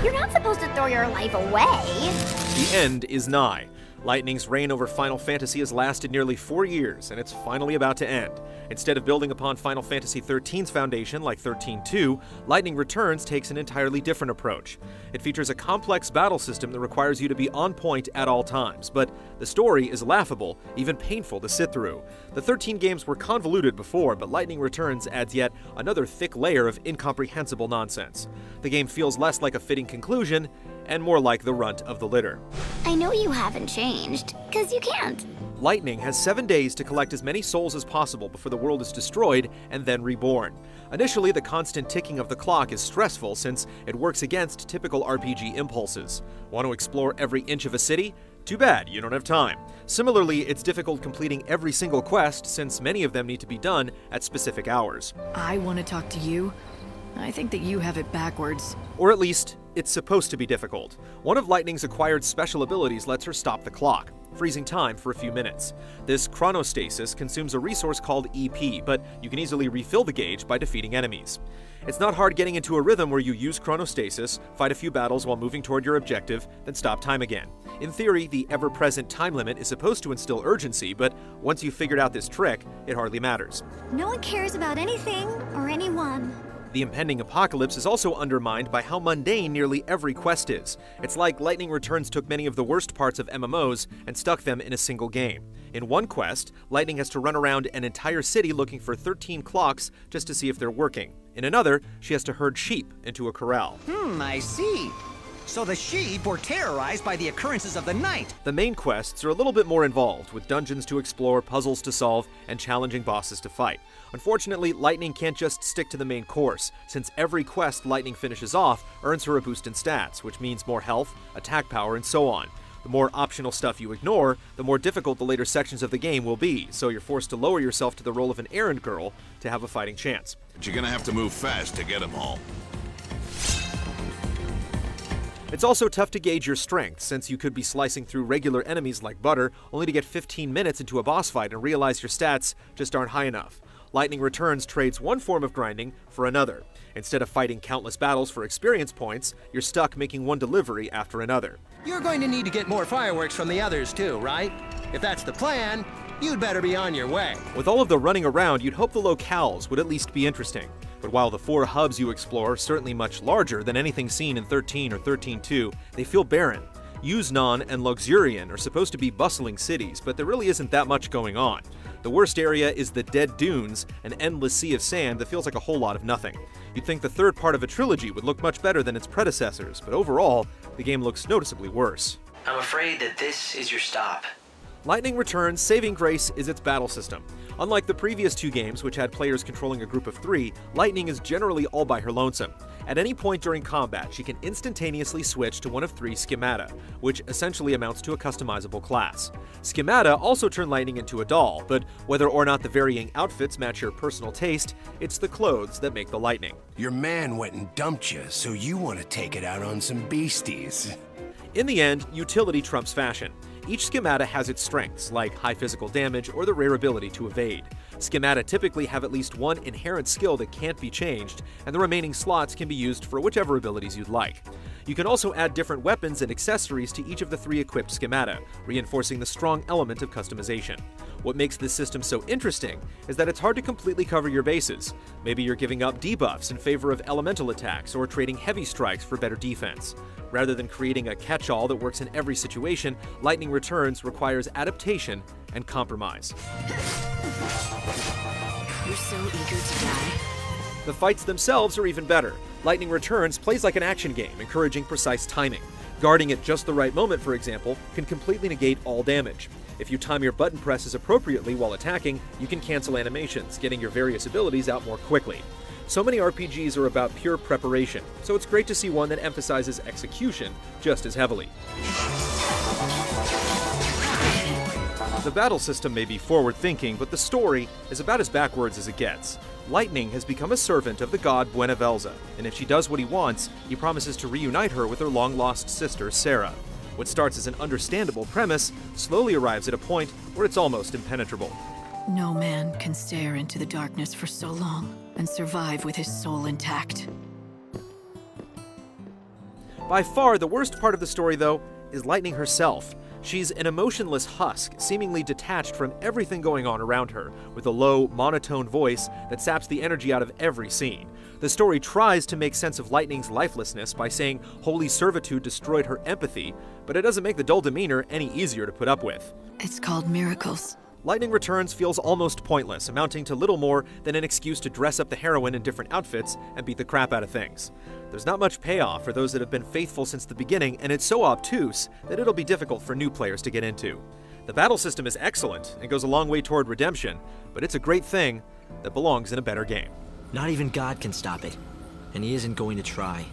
You're not supposed to throw your life away. The end is nigh. Lightning's reign over Final Fantasy has lasted nearly 4 years, and it's finally about to end. Instead of building upon Final Fantasy XIII's foundation like XIII-2, Lightning Returns takes an entirely different approach. It features a complex battle system that requires you to be on point at all times, but the story is laughable, even painful to sit through. The 13 games were convoluted before, but Lightning Returns adds yet another thick layer of incomprehensible nonsense. The game feels less like a fitting conclusion, and more like the runt of the litter. I know you haven't changed, 'cause you can't. Lightning has 7 days to collect as many souls as possible before the world is destroyed and then reborn. Initially, the constant ticking of the clock is stressful since it works against typical RPG impulses. Want to explore every inch of a city? Too bad, you don't have time. Similarly, it's difficult completing every single quest since many of them need to be done at specific hours. I want to talk to you. I think that you have it backwards. Or at least, it's supposed to be difficult. One of Lightning's acquired special abilities lets her stop the clock, freezing time for a few minutes. This chronostasis consumes a resource called EP, but you can easily refill the gauge by defeating enemies. It's not hard getting into a rhythm where you use chronostasis, fight a few battles while moving toward your objective, then stop time again. In theory, the ever-present time limit is supposed to instill urgency, but once you've figured out this trick, it hardly matters. No one cares about anything or anyone. The impending apocalypse is also undermined by how mundane nearly every quest is. It's like Lightning Returns took many of the worst parts of MMOs and stuck them in a single game. In one quest, Lightning has to run around an entire city looking for 13 clocks just to see if they're working. In another, she has to herd sheep into a corral. I see. So the sheep were terrorized by the occurrences of the night. The main quests are a little bit more involved, with dungeons to explore, puzzles to solve, and challenging bosses to fight. Unfortunately, Lightning can't just stick to the main course, since every quest Lightning finishes off earns her a boost in stats, which means more health, attack power, and so on. The more optional stuff you ignore, the more difficult the later sections of the game will be, so you're forced to lower yourself to the role of an errand girl to have a fighting chance. But you're gonna have to move fast to get them all. It's also tough to gauge your strength, since you could be slicing through regular enemies like butter, only to get 15 minutes into a boss fight and realize your stats just aren't high enough. Lightning Returns trades one form of grinding for another. Instead of fighting countless battles for experience points, you're stuck making one delivery after another. You're going to need to get more fireworks from the others too, right? If that's the plan, you'd better be on your way. With all of the running around, you'd hope the locales would at least be interesting. But while the 4 hubs you explore are certainly much larger than anything seen in 13 or 13-2, they feel barren. Yuznan and Luxurion are supposed to be bustling cities, but there really isn't that much going on. The worst area is the Dead Dunes, an endless sea of sand that feels like a whole lot of nothing. You'd think the third part of a trilogy would look much better than its predecessors, but overall, the game looks noticeably worse. I'm afraid that this is your stop. Lightning Returns' saving grace is its battle system. Unlike the previous 2 games, which had players controlling a group of 3, Lightning is generally all by her lonesome. At any point during combat, she can instantaneously switch to one of 3 schemata, which essentially amounts to a customizable class. Schemata also turn Lightning into a doll, but whether or not the varying outfits match your personal taste, it's the clothes that make the Lightning. Your man went and dumped you, so you want to take it out on some beasties. In the end, utility trumps fashion. Each schemata has its strengths, like high physical damage or the rare ability to evade. Schemata typically have at least one inherent skill that can't be changed, and the remaining slots can be used for whichever abilities you'd like. You can also add different weapons and accessories to each of the 3 equipped schemata, reinforcing the strong element of customization. What makes this system so interesting is that it's hard to completely cover your bases. Maybe you're giving up debuffs in favor of elemental attacks or trading heavy strikes for better defense. Rather than creating a catch-all that works in every situation, Lightning Returns requires adaptation and compromise. You're so eager to die. The fights themselves are even better. Lightning Returns plays like an action game, encouraging precise timing. Guarding at just the right moment, for example, can completely negate all damage. If you time your button presses appropriately while attacking, you can cancel animations, getting your various abilities out more quickly. So many RPGs are about pure preparation, so it's great to see one that emphasizes execution just as heavily. The battle system may be forward-thinking, but the story is about as backwards as it gets. Lightning has become a servant of the god Buenavelza, and if she does what he wants, he promises to reunite her with her long-lost sister, Sarah. What starts as an understandable premise slowly arrives at a point where it's almost impenetrable. No man can stare into the darkness for so long and survive with his soul intact. By far, the worst part of the story, though, is Lightning herself. She's an emotionless husk, seemingly detached from everything going on around her, with a low, monotone voice that saps the energy out of every scene. The story tries to make sense of Lightning's lifelessness by saying holy servitude destroyed her empathy, but it doesn't make the dull demeanor any easier to put up with. It's called miracles. Lightning Returns feels almost pointless, amounting to little more than an excuse to dress up the heroine in different outfits and beat the crap out of things. There's not much payoff for those that have been faithful since the beginning, and it's so obtuse that it'll be difficult for new players to get into. The battle system is excellent and goes a long way toward redemption, but it's a great thing that belongs in a better game. Not even God can stop it, and he isn't going to try.